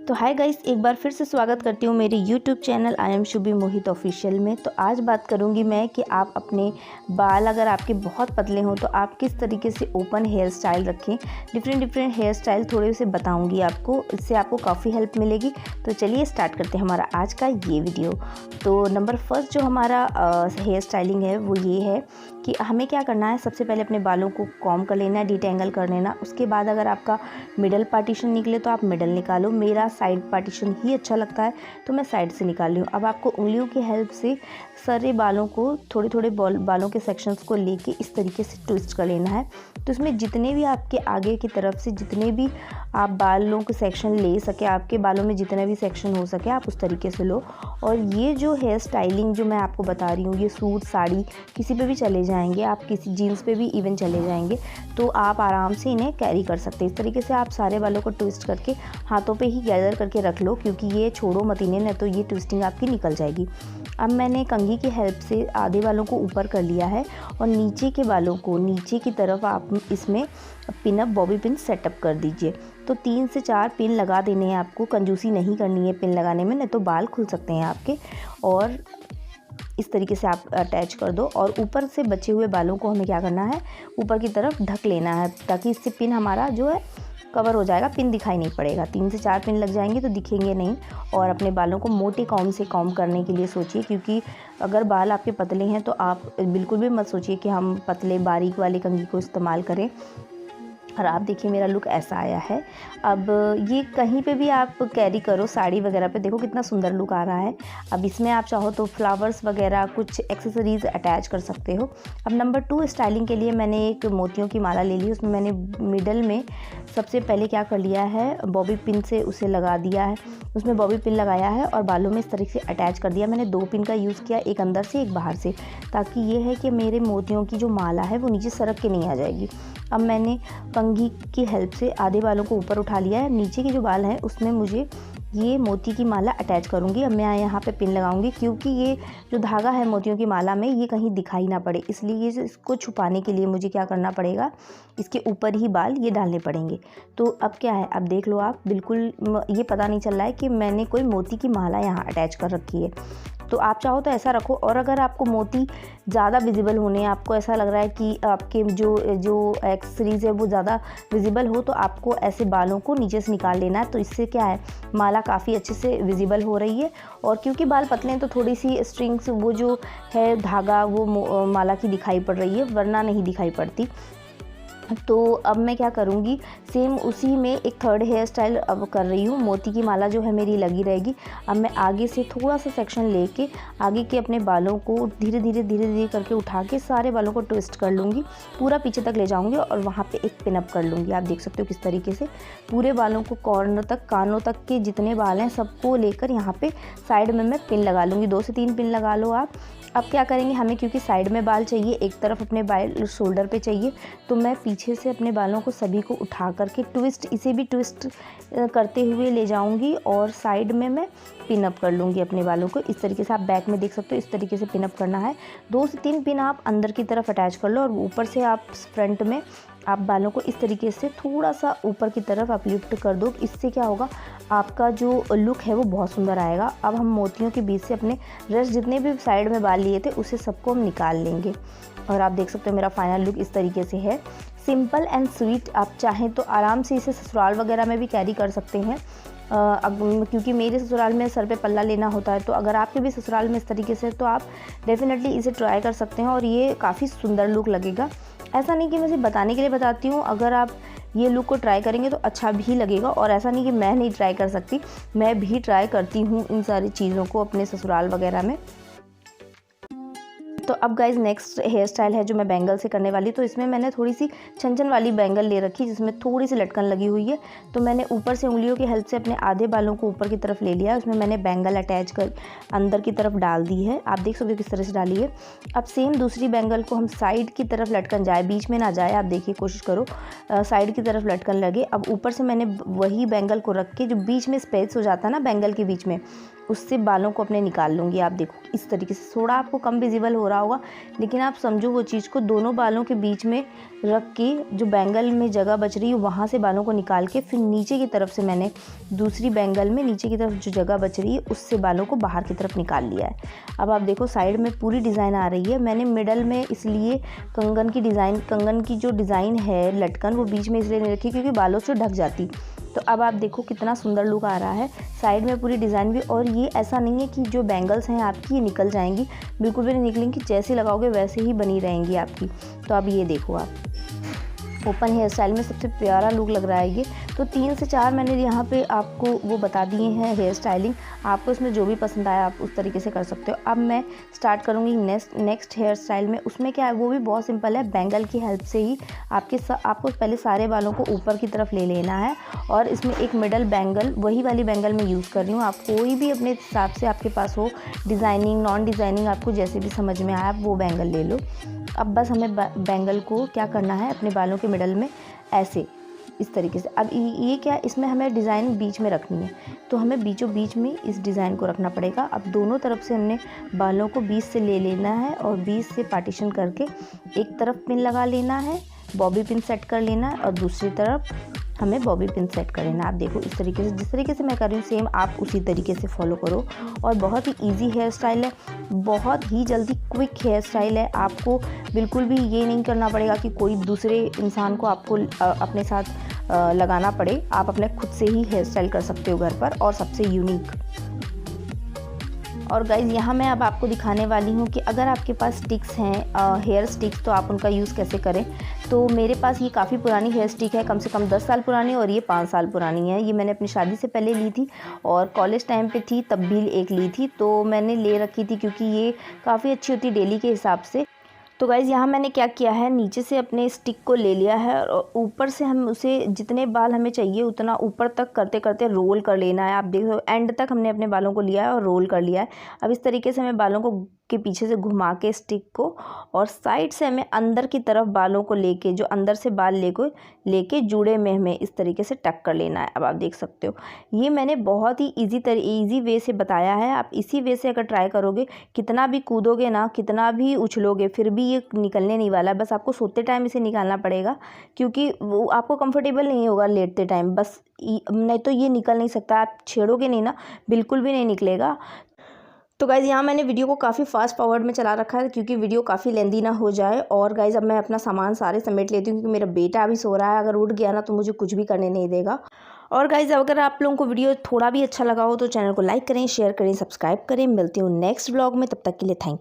तो hi guys, एक बार फिर से स्वागत करती हूँ मेरे YouTube channel I am Shubhi Mohit official में। तो आज बात करूँगी मैं कि आप अपने बाल अगर आपके बहुत पतले हों तो आप किस तरीके से ओपन हेयर स्टाइल रखें। डिफरेंट हेयर स्टाइल थोड़े से बताऊँगी आपको, इससे आपको काफ़ी हेल्प मिलेगी। तो चलिए स्टार्ट करते हैं हमारा आज का ये वीडियो। तो नंबर फर्स्ट जो हमारा हेयर स्टाइलिंग है वो ये है कि हमें क्या करना है। सबसे पहले अपने बालों को कॉम्ब कर लेना है, डिटेंगल कर लेना। उसके बाद अगर आपका मिडल पार्टीशन निकले तो आप मिडल निकालो। मेरा साइड पार्टीशन ही अच्छा लगता है तो मैं साइड से निकाल रही हूँ। अब आपको उंगलियों की हेल्प से सारे बालों को थोड़े बालों के सेक्शंस को लेके इस तरीके से ट्विस्ट कर लेना है। तो इसमें जितने भी आपके आगे की तरफ से जितने भी आप बालों के सेक्शन ले सके, आपके बालों में जितने भी सेक्शन हो सके आप उस तरीके से लो। और ये जो हेयर स्टाइलिंग जो मैं आपको बता रही हूँ, ये सूट साड़ी किसी पे भी चले जाएंगे, आप किसी जीन्स पे भी इवन चले जाएंगे, तो आप आराम से इन्हें कैरी कर सकते हैं। इस तरीके से आप सारे बालों को ट्विस्ट करके हाथों पे ही गैदर करके रख लो, क्योंकि ये छोड़ो मत इन्हें, नहीं तो ये ट्विस्टिंग आपकी निकल जाएगी। अब मैंने कंघी की हेल्प से आधे बालों को ऊपर कर लिया है और नीचे के बालों को नीचे की तरफ आप इसमें पिनअप बॉबी पिन सेटअप कर दीजिए। तो 3 से 4 पिन लगा देने हैं आपको, कंजूसी नहीं करनी है पिन लगाने में, नहीं तो बाल खुल सकते हैं आपके। और इस तरीके से आप अटैच कर दो और ऊपर से बचे हुए बालों को हमें क्या करना है, ऊपर की तरफ ढक लेना है, ताकि इससे पिन हमारा जो है कवर हो जाएगा, पिन दिखाई नहीं पड़ेगा। 3 से 4 पिन लग जाएंगे तो दिखेंगे नहीं। और अपने बालों को मोटे कॉम्ब से कॉम्ब करने के लिए सोचिए, क्योंकि अगर बाल आपके पतले हैं तो आप बिल्कुल भी मत सोचिए कि हम पतले बारीक वाले कंघी को इस्तेमाल करें। और आप देखिए मेरा लुक ऐसा आया है। अब ये कहीं पे भी आप कैरी करो, साड़ी वगैरह पे, देखो कितना सुंदर लुक आ रहा है। अब इसमें आप चाहो तो फ्लावर्स वगैरह कुछ एक्सेसरीज अटैच कर सकते हो। अब नंबर 2 स्टाइलिंग के लिए मैंने एक मोतियों की माला ले ली। उसमें मैंने मिडल में सबसे पहले क्या कर लिया है, बॉबी पिन से उसे लगा दिया है, उसमें बॉबी पिन लगाया है और बालों में इस तरीके से अटैच कर दिया। मैंने 2 पिन का यूज़ किया, एक अंदर से एक बाहर से, ताकि ये है कि मेरे मोतियों की जो माला है वो नीचे सरक के नहीं आ जाएगी। अब मैंने कंघी की हेल्प से आधे बालों को ऊपर उठा लिया है, नीचे के जो बाल हैं उसमें मुझे ये मोती की माला अटैच करूँगी। अब मैं यहाँ पे पिन लगाऊंगी, क्योंकि ये जो धागा है मोतियों की माला में ये कहीं दिखाई ना पड़े, इसलिए इसको छुपाने के लिए मुझे क्या करना पड़ेगा, इसके ऊपर ही बाल ये डालने पड़ेंगे। तो अब क्या है, अब देख लो आप, बिल्कुल ये पता नहीं चल रहा है कि मैंने कोई मोती की माला यहाँ अटैच कर रखी है। तो आप चाहो तो ऐसा रखो। और अगर आपको मोती ज़्यादा विजिबल होने, आपको ऐसा लग रहा है कि आपके जो एक्सेसरीज है वो ज़्यादा विजिबल हो, तो आपको ऐसे बालों को नीचे से निकाल लेना है। तो इससे क्या है, माला काफ़ी अच्छे से विजिबल हो रही है। और क्योंकि बाल पतले हैं तो थोड़ी सी स्ट्रिंग्स, वो जो है धागा, वो माला की दिखाई पड़ रही है, वरना नहीं दिखाई पड़ती। तो अब मैं क्या करूँगी, सेम उसी में एक थर्ड हेयर स्टाइल अब कर रही हूँ। मोती की माला जो है मेरी लगी रहेगी। अब मैं आगे से थोड़ा सा सेक्शन लेके आगे के अपने बालों को धीरे धीरे करके उठा के सारे बालों को ट्विस्ट कर लूँगी, पूरा पीछे तक ले जाऊँगी और वहाँ पे एक पिन अप कर लूँगी। आप देख सकते हो किस तरीके से पूरे बालों को कॉर्नर तक, कानों तक के जितने बाल हैं सबको लेकर यहाँ पे साइड में मैं पिन लगा लूँगी। 2 से 3 पिन लगा लो आप। अब क्या करेंगे, हमें क्योंकि साइड में बाल चाहिए, एक तरफ अपने बाल शोल्डर पे चाहिए, तो मैं पीछे से अपने बालों को सभी को उठा करके ट्विस्ट, इसे भी ट्विस्ट करते हुए ले जाऊंगी और साइड में मैं पिन अप कर लूँगी अपने बालों को। इस तरीके से आप बैक में देख सकते हो, इस तरीके से पिन अप करना है। 2 से 3 पिन आप अंदर की तरफ अटैच कर लो और ऊपर से आप फ्रंट में आप बालों को इस तरीके से थोड़ा सा ऊपर की तरफ अपलिफ्ट कर दो। इससे क्या होगा, आपका जो लुक है वो बहुत सुंदर आएगा। अब हम मोतियों के बीच से अपने रेस्ट जितने भी साइड में बाल लिए थे उसे सबको हम निकाल लेंगे। और आप देख सकते हो मेरा फाइनल लुक इस तरीके से है, सिंपल एंड स्वीट। आप चाहें तो आराम से इसे ससुराल वगैरह में भी कैरी कर सकते हैं। अब क्योंकि मेरे ससुराल में सर पे पल्ला लेना होता है, तो अगर आपके भी ससुराल में इस तरीके से, तो आप डेफिनेटली इसे ट्राई कर सकते हैं और ये काफ़ी सुंदर लुक लगेगा। ऐसा नहीं कि मैं सिर्फ बताने के लिए बताती हूँ, अगर आप ये लुक को ट्राई करेंगे तो अच्छा भी लगेगा। और ऐसा नहीं कि मैं नहीं ट्राई कर सकती, मैं भी ट्राई करती हूँ इन सारी चीज़ों को अपने ससुराल वगैरह में। तो अब गाइज नेक्स्ट हेयर स्टाइल है जो मैं बैंगल से करने वाली। तो इसमें मैंने थोड़ी सी छन वाली बैंगल ले रखी, जिसमें थोड़ी सी लटकन लगी हुई है। तो मैंने ऊपर से उंगलियों की हेल्प से अपने आधे बालों को ऊपर की तरफ ले लिया, उसमें मैंने बैंगल अटैच कर अंदर की तरफ डाल दी है। आप देख सकते हो किस तरह से डाली है। अब सेम दूसरी बैंगल को हम साइड की तरफ लटकन जाए, बीच में ना जाए, आप देखिए कोशिश करो साइड की तरफ लटकन लगे। अब ऊपर से मैंने वही बैंगल को रख के, जो बीच में स्पेस हो जाता है ना बैंगल के बीच में, उससे बालों को अपने निकाल लूँगी। आप देखो इस तरीके से, थोड़ा आपको कम विजिबल हो रहा होगा, लेकिन आप समझो वो चीज़ को, दोनों बालों के बीच में रख के जो बैंगल में जगह बच रही है वहाँ से बालों को निकाल के फिर नीचे की तरफ से मैंने दूसरी बैंगल में नीचे की तरफ जो जगह बच रही है उससे बालों को बाहर की तरफ निकाल लिया है। अब आप देखो साइड में पूरी डिज़ाइन आ रही है। मैंने मिडल में इसलिए कंगन की जो डिज़ाइन है लटकन, वो बीच में इसलिए नहीं रखी क्योंकि बालों से ढक जाती। तो अब आप देखो कितना सुंदर लुक आ रहा है। साइड में पूरी डिज़ाइन भी, और ये ऐसा नहीं है कि जो बैंगल्स हैं आपकी ये निकल जाएंगी, बिल्कुल भी नहीं निकलेंगी, जैसे लगाओगे वैसे ही बनी रहेंगी आपकी। तो अब ये देखो, आप ओपन हेयर स्टाइल में सबसे प्यारा लुक लग रहा है ये। तो 3 से 4 मैंने यहाँ पे आपको वो बता दिए हैं हेयर स्टाइलिंग। आपको इसमें जो भी पसंद आया आप उस तरीके से कर सकते हो। अब मैं स्टार्ट करूँगी नेक्स्ट हेयर स्टाइल में। उसमें क्या है, वो भी बहुत सिंपल है। बैंगल की हेल्प से ही आपको पहले सारे बालों को ऊपर की तरफ ले लेना है, और इसमें एक मिडल बैंगल, वही वाली बैंगल मैं यूज़ कर रही हूँ। आप कोई भी अपने हिसाब से आपके पास हो, डिज़ाइनिंग नॉन डिज़ाइनिंग, आपको जैसे भी समझ में आए आप वो बैंगल ले लो। अब बस हमें बैंगल को क्या करना है, अपने बालों के मिडल में ऐसे इस तरीके से। अब ये क्या, इसमें हमें डिज़ाइन बीच में रखनी है, तो हमें बीचों बीच में इस डिज़ाइन को रखना पड़ेगा। अब दोनों तरफ से हमने बालों को बीच से ले लेना है और बीच से पार्टीशन करके एक तरफ पिन लगा लेना है, बॉबी पिन सेट कर लेना है, और दूसरी तरफ हमें बॉबी पिन सेट कर लेना है। आप देखो इस तरीके से, जिस तरीके से मैं कर रही हूँ सेम आप उसी तरीके से फॉलो करो। और बहुत ही इजी हेयर स्टाइल है, बहुत ही जल्दी क्विक हेयर स्टाइल है। आपको बिल्कुल भी ये नहीं करना पड़ेगा कि कोई दूसरे इंसान को आपको अपने साथ लगाना पड़े। आप अपने खुद से ही हेयर स्टाइल कर सकते हो घर पर, और सबसे यूनिक। और गाइज़ यहाँ मैं अब आपको दिखाने वाली हूँ कि अगर आपके पास स्टिक्स हैं, हेयर स्टिक्स, तो आप उनका यूज़ कैसे करें। तो मेरे पास ये काफ़ी पुरानी हेयर स्टिक है, कम से कम 10 साल पुरानी, और ये 5 साल पुरानी है। ये मैंने अपनी शादी से पहले ली थी, और कॉलेज टाइम पे थी तब भी एक ली थी, तो मैंने ले रखी थी क्योंकि ये काफ़ी अच्छी होती डेली के हिसाब से। तो गाइज़ यहाँ मैंने क्या किया है, नीचे से अपने स्टिक को ले लिया है, और ऊपर से हम उसे जितने बाल हमें चाहिए उतना ऊपर तक करते करते रोल कर लेना है। आप देखो एंड तक हमने अपने बालों को लिया है और रोल कर लिया है। अब इस तरीके से हमें बालों को के पीछे से घुमा के स्टिक को, और साइड से हमें अंदर की तरफ बालों को लेके, जो अंदर से बाल लेके जुड़े में हमें इस तरीके से टक कर लेना है। अब आप देख सकते हो ये मैंने बहुत ही ईजी वे से बताया है। आप इसी वे से अगर ट्राई करोगे, कितना भी कूदोगे ना, कितना भी उछलोगे, फिर भी ये निकलने नहीं वाला है। बस आपको सोते टाइम इसे निकालना पड़ेगा, क्योंकि वो आपको कंफर्टेबल नहीं होगा लेटते टाइम, बस नहीं तो ये निकल नहीं सकता। आप छेड़ोगे नहीं ना, बिल्कुल भी नहीं निकलेगा। तो गाइज़ यहाँ मैंने वीडियो को काफ़ी फास्ट फॉरवर्ड में चला रखा है, क्योंकि वीडियो काफ़ी लेंदी ना हो जाए। और गाइज़ अब मैं अपना सामान सारे समेट लेती हूँ, क्योंकि मेरा बेटा अभी सो रहा है। अगर उठ गया ना तो मुझे कुछ भी करने नहीं देगा। और गाइज़ अगर आप लोगों को वीडियो थोड़ा भी अच्छा लगा हो तो चैनल को लाइक करें, शेयर करें, सब्सक्राइब करें। मिलती हूँ नेक्स्ट व्लॉग में, तब तक के लिए थैंक यू।